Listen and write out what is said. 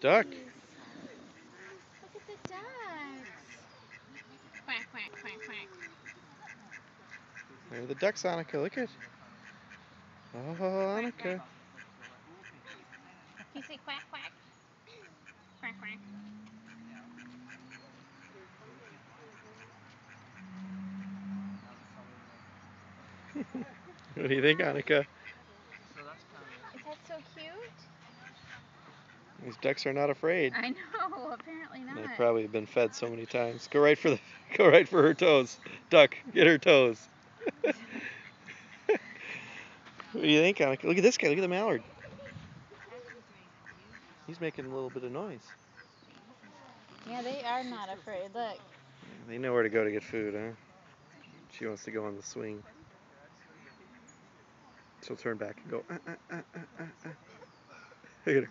Duck. Look at the ducks. Quack, quack, quack, quack. There are the ducks, Annika. Look at. Oh, Quack, Annika. quack. Can you say quack, quack? Quack, quack. What do you think, Annika? Is that so cute? These ducks are not afraid. I know, apparently not. They probably have been fed so many times. Go right for the. Go right for her toes. Duck, get her toes. What do you think, Annika? Look at this guy. Look at the mallard. He's making a little bit of noise. Yeah, they are not afraid. Look. They know where to go to get food, huh? She wants to go on the swing. She'll turn back and go. Look at her.